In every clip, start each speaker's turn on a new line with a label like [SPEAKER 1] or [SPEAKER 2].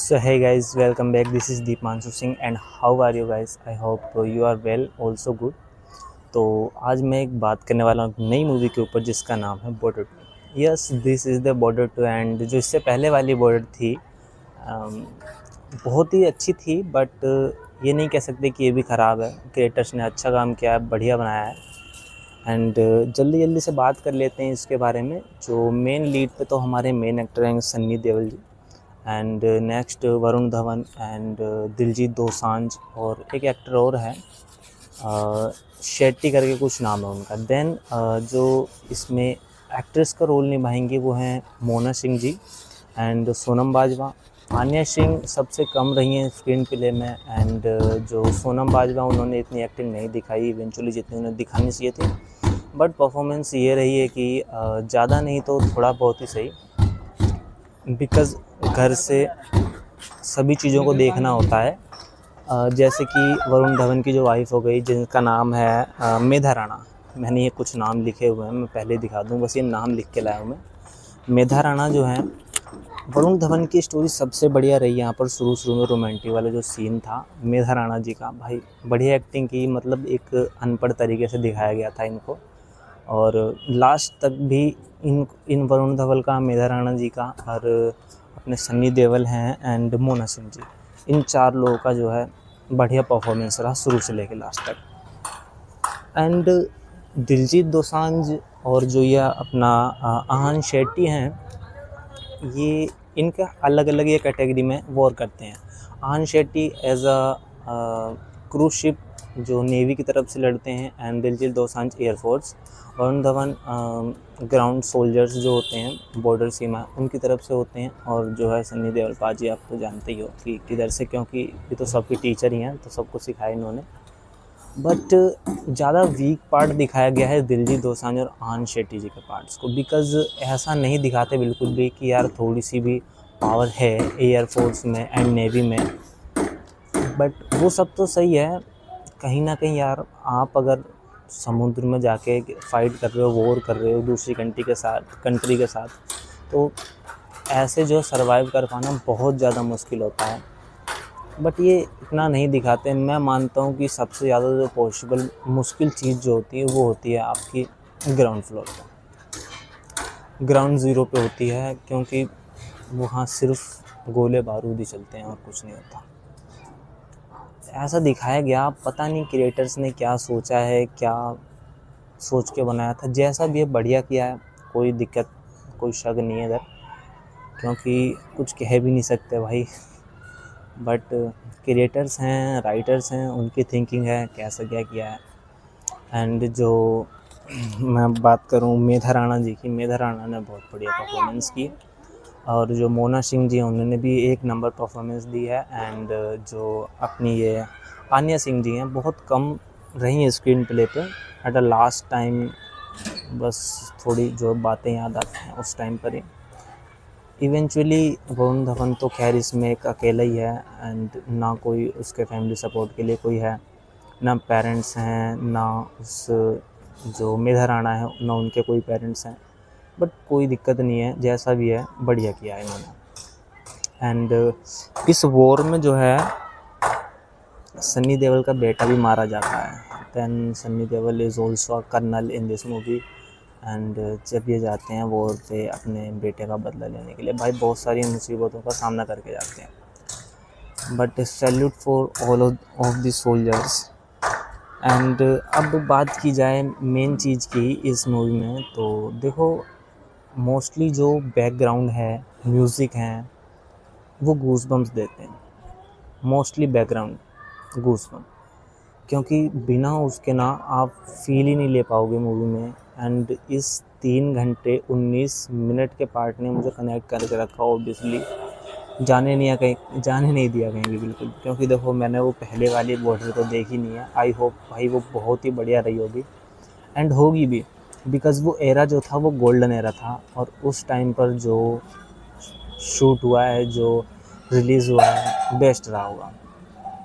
[SPEAKER 1] So hey guys, welcome back. This is Deepanshu Singh and how are you guys? I hope you are well, also good. तो आज मैं एक बात करने वाला हूँ नई मूवी के ऊपर जिसका नाम है Border two. Yes, this is the Border two. And जो इससे पहले वाली बॉर्डर थी बहुत ही अच्छी थी, बट ये नहीं कह सकते कि ये भी ख़राब है। क्रिएटर्स ने अच्छा काम किया है, बढ़िया बनाया है। एंड जल्दी जल्दी से बात कर लेते हैं इसके बारे में। जो मेन लीड पे तो हमारे मेन एक्टर हैं Sunny Deol ji, and next Varun Dhawan and Diljit Dosanjh, और एक एक्टर और है शेट्टी करके कुछ नाम है उनका। देन जो इसमें एक्ट्रेस का रोल निभाएंगी वो हैं मोना सिंह जी एंड सोनम बाजवा। आन्या सिंह सबसे कम रही हैं स्क्रीन प्ले में, एंड जो सोनम बाजवा उन्होंने इतनी एक्टिंग नहीं दिखाई इवेंचुअली जितनी उन्हें दिखानी चाहिए थी। बट परफॉर्मेंस ये रही है कि ज़्यादा नहीं तो थोड़ा बहुत ही सही, बिकॉज़ घर से सभी चीज़ों को देखना होता है। जैसे कि वरुण धवन की जो वाइफ हो गई जिनका नाम है मेधा राणा। मैंने ये कुछ नाम लिखे हुए हैं, मैं पहले दिखा दूँ, बस ये नाम लिख के लाया हूँ मैं। मेधा राणा जो है, वरुण धवन की स्टोरी सबसे बढ़िया रही यहाँ पर। शुरू में रोमांटिक वाला जो सीन था मेधा राणा जी का, भाई बढ़िया एक्टिंग की, मतलब एक अनपढ़ तरीके से दिखाया गया था इनको। और लास्ट तक भी इन वरुण धवन का, मेधा राणा जी का, और अपने सन्नी देओल हैं एंड मोना सिंह जी, इन चार लोगों का जो है बढ़िया परफॉर्मेंस रहा शुरू से लेकर लास्ट तक। एंड दिलजीत दोसांझ और जो ये अपना आहान शेट्टी हैं, ये इनका अलग अलग ये कैटेगरी में वॉर करते हैं। Ahan Shetty as a cruise ship जो नेवी की तरफ से लड़ते हैं, and Diljit Dosanjh air force. Varun Dhawan ground soldiers जो होते हैं बॉर्डर सीमा उनकी तरफ से होते हैं। और जो है सन्नी देओल पाजी, आप तो जानते ही हो कि किधर से, क्योंकि ये तो सबके टीचर ही हैं, तो सबको सिखाया इन्होंने। बट ज़्यादा वीक पार्ट दिखाया गया है दिलजीत दोसांझ और आहान शेट्टी जी के पार्ट्स को, बिकॉज़ ऐसा नहीं दिखाते बिल्कुल भी कि यार थोड़ी सी भी पावर है एयरफोर्स में एंड नेवी में। बट वो सब तो सही है, कहीं ना कहीं यार आप अगर समुद्र में जाके फाइट कर रहे हो, वॉर कर रहे हो दूसरी कंट्री के साथ, तो ऐसे जो सर्वाइव कर पाना बहुत ज़्यादा मुश्किल होता है। बट ये इतना नहीं दिखाते। मैं मानता हूँ कि सबसे ज़्यादा जो पॉसिबल मुश्किल चीज़ जो होती है वो होती है आपकी ग्राउंड फ्लोर पर, ग्राउंड ज़ीरो पे होती है, क्योंकि वहाँ सिर्फ गोले बारूद ही चलते हैं और कुछ नहीं होता। ऐसा दिखाया गया, पता नहीं क्रिएटर्स ने क्या सोचा है, क्या सोच के बनाया था। जैसा भी है बढ़िया किया है, कोई दिक्कत कोई शक नहीं है इधर, क्योंकि कुछ कह भी नहीं सकते भाई। बट क्रिएटर्स हैं, राइटर्स हैं, उनकी थिंकिंग है कैसा क्या किया है। एंड जो मैं बात करूं मेधा राणा जी की, मेधा राणा ने बहुत बढ़िया परफॉर्मेंस की, और जो मोना सिंह जी हैं उन्होंने भी एक नंबर परफॉर्मेंस दी है। एंड जो अपनी ये आन्या सिंह जी हैं, बहुत कम रही हैं स्क्रीन प्ले पे एट अ लास्ट टाइम, बस थोड़ी जो बातें याद आती हैं उस टाइम पर ही। इवेंचुअली वरुण धवन तो खैर इसमें एक अकेला ही है, एंड ना कोई उसके फैमिली सपोर्ट के लिए कोई है, ना पेरेंट्स हैं, ना उस जो मेधा राणा है ना उनके कोई पेरेंट्स हैं। बट कोई दिक्कत नहीं है, जैसा भी है बढ़िया किया है इन्होंने। एंड इस वॉर में जो है सन्नी देओल का बेटा भी मारा जाता है। Then Sunny Deol is also colonel in this movie. And जब ये जाते हैं वॉर पे अपने बेटे का बदला लेने के लिए, भाई बहुत सारी मुसीबतों का सामना करके जाते हैं। But salute for all of the soldiers. And अब बात की जाए मेन चीज़ की इस मूवी में, तो देखो मोस्टली जो बैकग्राउंड है, म्यूज़िक हैं, वो गूज़बम्प्स देते हैं। मोस्टली बैकग्राउंड गूज़बम्प, क्योंकि बिना उसके ना आप फील ही नहीं ले पाओगे मूवी में। एंड इस 3 घंटे 19 मिनट के पार्ट ने मुझे कनेक्ट करके रखा। ऑब्वियसली जाने नहीं दिया कहीं भी बिल्कुल, क्योंकि देखो मैंने वो पहले वाली बॉर्डर तो देखी नहीं है। आई होप भाई वो बहुत ही बढ़िया रही होगी, एंड होगी भी, बिकॉज़ वो एरा जो था वो गोल्डन एरा था, और उस टाइम पर जो शूट हुआ है, जो रिलीज़ हुआ है, बेस्ट रहा होगा।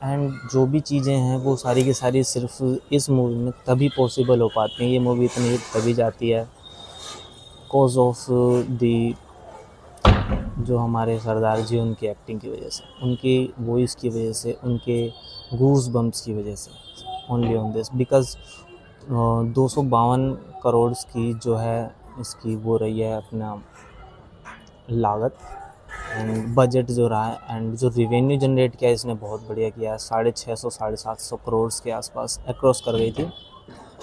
[SPEAKER 1] एंड जो भी चीज़ें हैं वो सारी की सारी सिर्फ इस मूवी में तभी पॉसिबल हो पाती हैं। ये मूवी इतनी तभी जाती है कॉज ऑफ दी जो हमारे सरदार जी उनकी एक्टिंग की वजह से, उनकी वॉइस की वजह से, उनके गूज बम्प्स की वजह से, only on this because 252 crore की जो है इसकी वो रही है अपना लागत एंड बजट जो रहा है, एंड जो रिवेन्यू जनरेट किया इसने बहुत बढ़िया किया है। 650 750 करोड़ के आसपास अक्रॉस कर गई थी।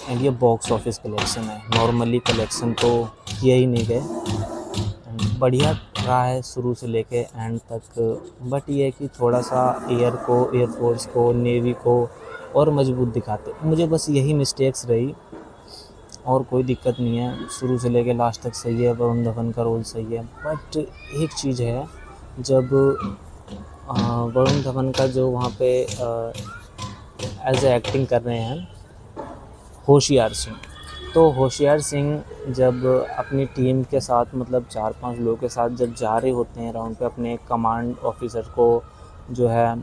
[SPEAKER 1] एंड ये बॉक्स ऑफिस कलेक्शन है, नॉर्मली कलेक्शन तो किए ही नहीं गए। बढ़िया रहा है शुरू से लेके एंड तक, बट ये है कि थोड़ा सा एयरफोर्स को, नेवी को और मजबूत दिखाते। मुझे बस यही मिस्टेक्स रही, और कोई दिक्कत नहीं है। शुरू से लेके लास्ट तक सही है, वरुण धवन का रोल सही है। बट एक चीज़ है, जब वरुण धवन का जो वहाँ पे एज ए एक्टिंग कर रहे हैं होशियार सिंह, तो होशियार सिंह जब अपनी टीम के साथ मतलब 4-5 लोगों के साथ जब जा रहे होते हैं राउंड पे, अपने कमांड ऑफिसर को जो है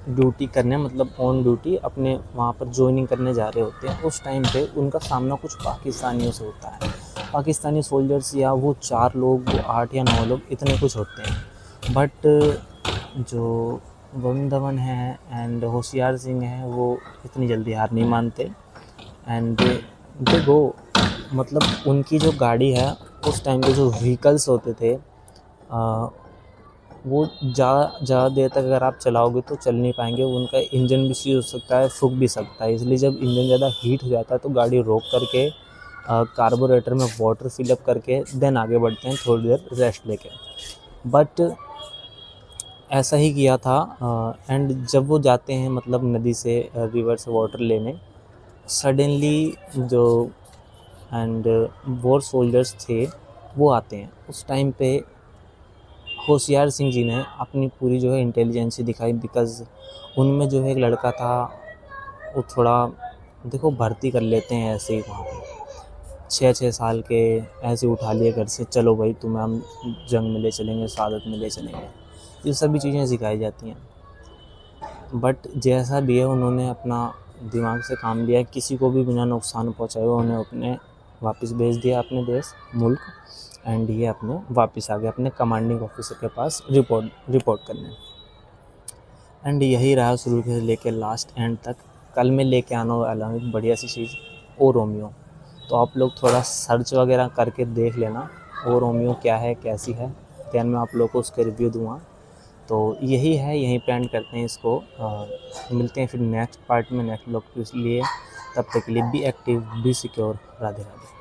[SPEAKER 1] ड्यूटी करने, मतलब ऑन ड्यूटी अपने वहाँ पर ज्वाइनिंग करने जा रहे होते हैं, उस टाइम पे उनका सामना कुछ पाकिस्तानियों से होता है। पाकिस्तानी सोल्जर्स, या वो 4 लोग, वो 8 या 9 लोग, इतने कुछ होते हैं। बट जो वरुण धवन है एंड होशियार सिंह है, वो इतनी जल्दी हार नहीं मानते एंड दे गो। मतलब उनकी जो गाड़ी है उस टाइम पे, जो व्हीकल्स होते थे वो ज़्यादा देर तक अगर आप चलाओगे तो चल नहीं पाएंगे। उनका इंजन भी सीज हो सकता है, फूक भी सकता है। इसलिए जब इंजन ज़्यादा हीट हो जाता है तो गाड़ी रोक करके कार्बोरेटर में वाटर फिलअप करके देन आगे बढ़ते हैं, थोड़ी देर रेस्ट लेके। बट ऐसा ही किया था एंड जब वो जाते हैं मतलब नदी से, रिवर से वाटर लेने, सडनली जो एंड वॉर सोल्जर्स थे वो आते हैं। उस टाइम पे होशियार सिंह जी ने अपनी पूरी जो है इंटेलिजेंसी दिखाई, बिकॉज़ उनमें जो है एक लड़का था, वो थोड़ा देखो भर्ती कर लेते हैं ऐसे ही वहाँ पे, 6-6 साल के ऐसे उठा लिए घर से, चलो भाई तुम्हें हम जंग में ले चलेंगे, शहादत में ले चलेंगे, ये सभी चीज़ें सिखाई जाती हैं। बट जैसा भी है, उन्होंने अपना दिमाग से काम लिया, किसी को भी बिना नुकसान पहुँचाए उन्हें अपने वापस भेज दिया अपने देश मुल्क, एंड ये अपने वापस आ गए अपने कमांडिंग ऑफिसर के पास रिपोर्ट करने। एंड यही रहा शुरू से लेकर लास्ट एंड तक। कल मैं लेके आना वाला हूँ एक बढ़िया सी चीज़, ओ रोमियो। तो आप लोग थोड़ा सर्च वगैरह करके देख लेना ओ रोमियो क्या है, कैसी है, दैन मैं आप लोग को उसके रिव्यू दूँगा। तो यही है, यहीं पे एंड करते हैं इसको। मिलते हैं फिर नेक्स्ट पार्ट में, नेक्स्ट ब्लॉग के लिए। तब तक के लिए be active, be secure. Radhe Radhe.